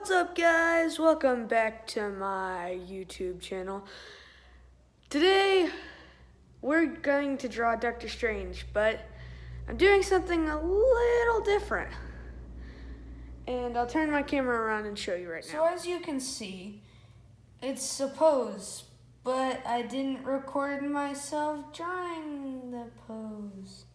What's up, guys? Welcome back to my YouTube channel. Today, we're going to draw Doctor Strange, but I'm doing something a little different. And I'll turn my camera around and show you right now. So as you can see, it's a pose, but I didn't record myself drawing the pose.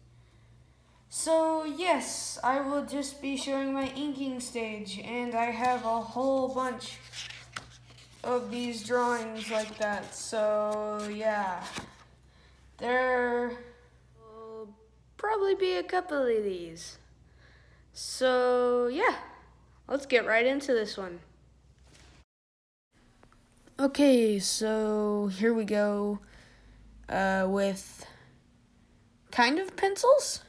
So yes, I will just be showing my inking stage, and I have a whole bunch of these drawings like that. So yeah, there will probably be a couple of these. So yeah, let's get right into this one. Okay, so here we go with kind of pencils.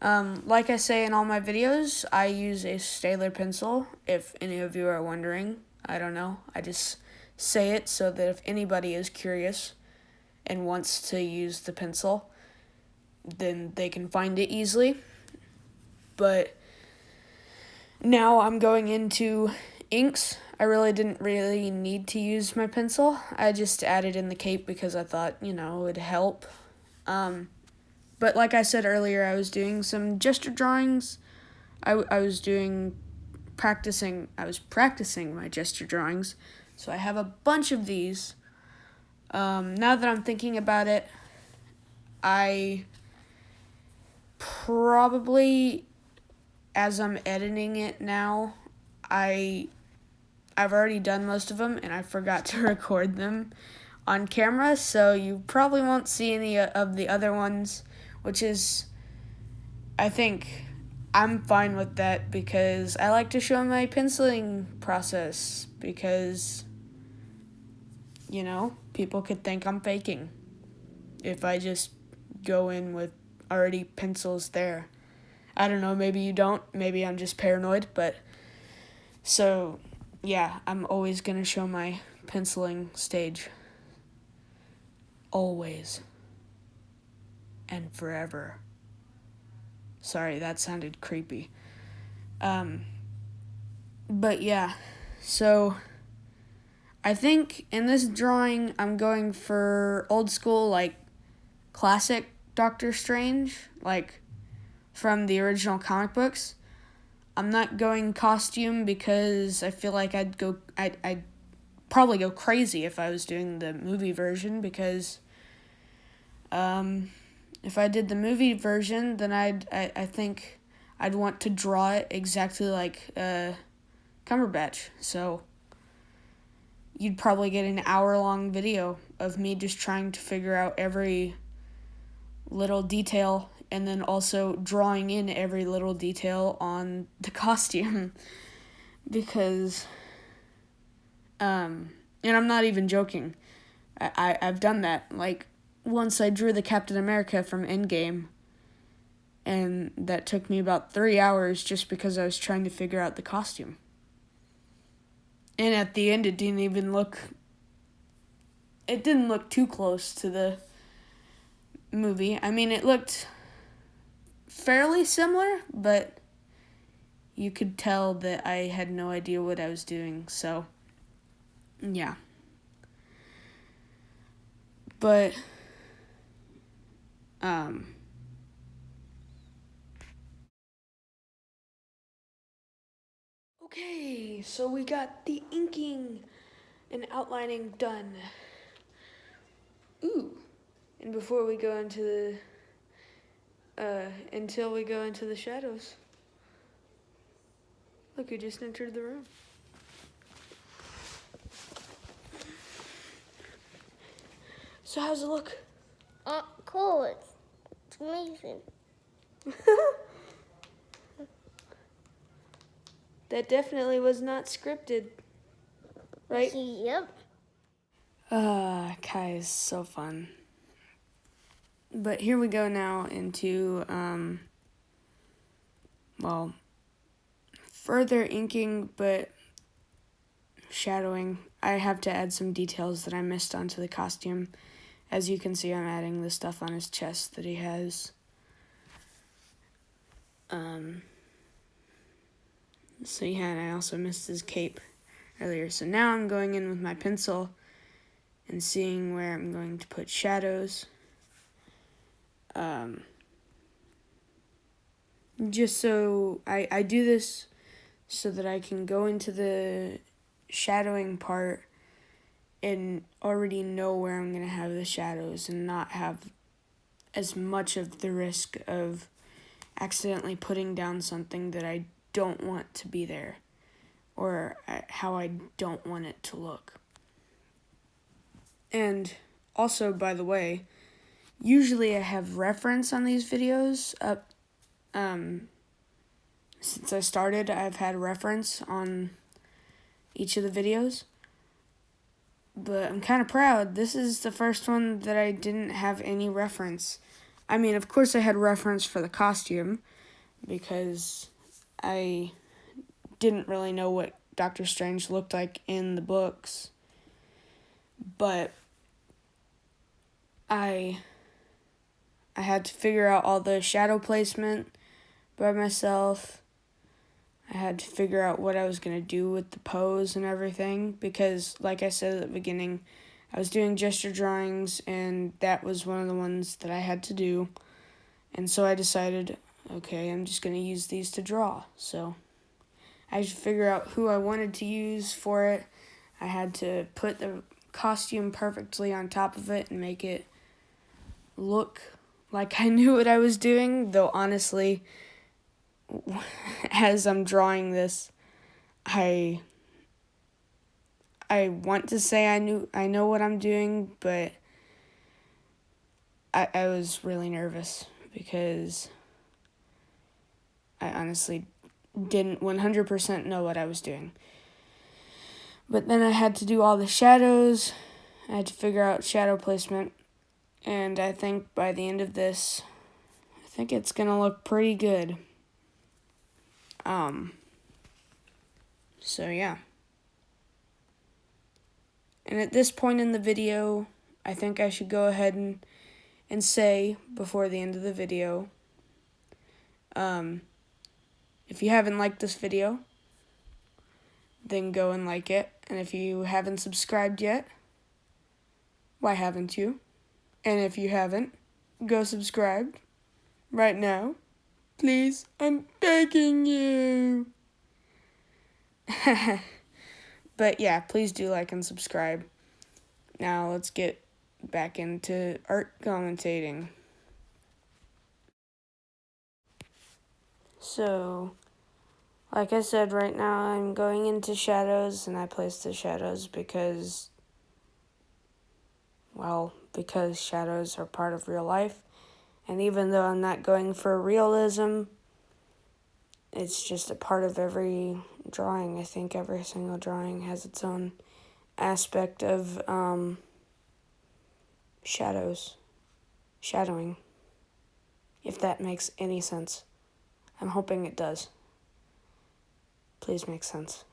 Like I say in all my videos, I use a Staedtler pencil, if any of you are wondering. I don't know, I just say it so that if anybody is curious and wants to use the pencil, then they can find it easily. But now I'm going into inks. I didn't really need to use my pencil. I just added in the cape because I thought, it would help. But like I said earlier, I was doing some gesture drawings. I was practicing my gesture drawings. So I have a bunch of these. Now that I'm thinking about it, I probably, as I'm editing it now, I've already done most of them, and I forgot to record them on camera, so you probably won't see any of the other ones, which is, I think, I'm fine with that because I like to show my penciling process because, people could think I'm faking if I just go in with already pencils there. I don't know, maybe you don't, maybe I'm just paranoid, but so yeah, I'm always gonna show my penciling stage. Always. And forever. Sorry, that sounded creepy. But yeah, so I think in this drawing I'm going for old school, like classic Doctor Strange, like from the original comic books. I'm not going costume because I feel like I'd probably go crazy if I was doing the movie version because if I did the movie version, then I think I'd want to draw it exactly like Cumberbatch. So you'd probably get an hour-long video of me just trying to figure out every little detail and then also drawing in every little detail on the costume because and I'm not even joking. I've done that. Like, once I drew the Captain America from Endgame, and that took me about 3 hours just because I was trying to figure out the costume. And at the end, it didn't look too close to the movie. I mean, it looked fairly similar, but you could tell that I had no idea what I was doing, so yeah. But okay, so we got the inking and outlining done. Ooh. And before we go into until we go into the shadows. Look, who just entered the room. So how's it look? Cool. It's amazing. That definitely was not scripted, right? Yep. Kai is so fun. But here we go now into, further inking, but shadowing. I have to add some details that I missed onto the costume. As you can see, I'm adding the stuff on his chest that he has. So yeah, and I also missed his cape earlier. So now I'm going in with my pencil and seeing where I'm going to put shadows. Just so I do this so that I can go into the shadowing part and already know where I'm going to have the shadows and not have as much of the risk of accidentally putting down something that I don't want to be there or how I don't want it to look. And also, by the way, usually I have reference on these videos up. Since I started, I've had reference on each of the videos. But I'm kind of proud. This is the first one that I didn't have any reference. I mean, of course I had reference for the costume because I didn't really know what Doctor Strange looked like in the books. But I had to figure out all the shadow placement by myself. I had to figure out what I was going to do with the pose and everything because, like I said at the beginning, I was doing gesture drawings and that was one of the ones that I had to do. And so I decided, okay, I'm just going to use these to draw. So I had to figure out who I wanted to use for it. I had to put the costume perfectly on top of it and make it look like I knew what I was doing, though honestly, as I'm drawing this, I want to say I know what I'm doing, but I was really nervous because I honestly didn't 100% know what I was doing. But then I had to do all the shadows. I had to figure out shadow placement, and I think by the end of this, I think it's gonna look pretty good. So yeah. And at this point in the video, I think I should go ahead and say before the end of the video, if you haven't liked this video, then go and like it. And if you haven't subscribed yet, why haven't you? And if you haven't, go subscribe right now. Please, I'm begging you. But yeah, please do like and subscribe. Now let's get back into art commentating. So, like I said, right now I'm going into shadows, and I place the shadows because shadows are part of real life. And even though I'm not going for realism, it's just a part of every drawing. I think every single drawing has its own aspect of shadowing, if that makes any sense. I'm hoping it does. Please make sense.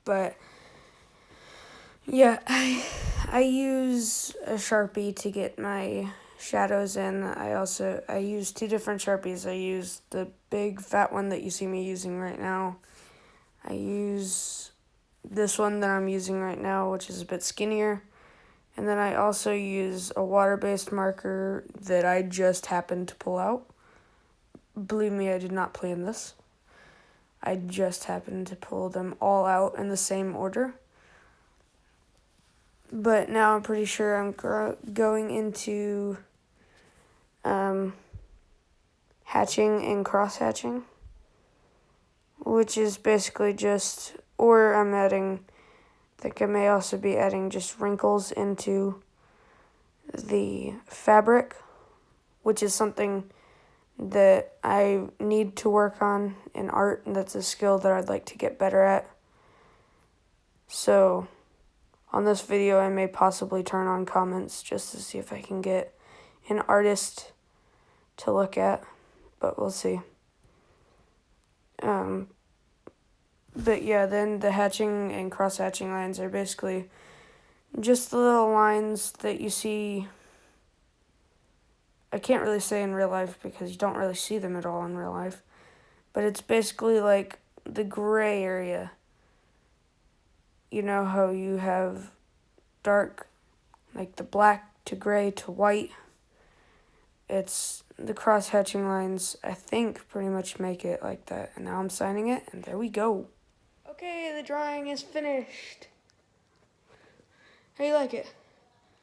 But yeah, I use a Sharpie to get my shadows in. I use two different Sharpies. I use the big fat one that you see me using right now. I use this one that I'm using right now, which is a bit skinnier. And then I also use a water-based marker that I just happened to pull out. Believe me, I did not plan this. I just happened to pull them all out in the same order. But now I'm pretty sure I'm going into hatching and cross-hatching, which is basically just, or I'm adding, I think I may also be adding just wrinkles into the fabric, which is something that I need to work on in art, and that's a skill that I'd like to get better at. So on this video, I may possibly turn on comments just to see if I can get an artist to look at, but we'll see. But yeah, then the hatching and cross-hatching lines are basically just the little lines that you see I can't really say in real life because you don't really see them at all in real life. But it's basically like the gray area. You know how you have dark, like the black to gray to white? It's the cross-hatching lines, I think, pretty much make it like that. And now I'm signing it, and there we go. Okay, the drawing is finished. How you like it?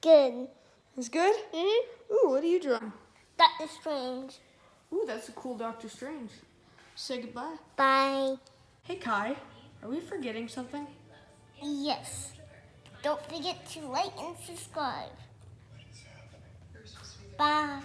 Good. It's good? Ooh, what are you drawing? Doctor Strange. Ooh, that's a cool Doctor Strange. Say goodbye. Bye. Hey, Kai, are we forgetting something? Yes. Don't forget to like and subscribe. Bye.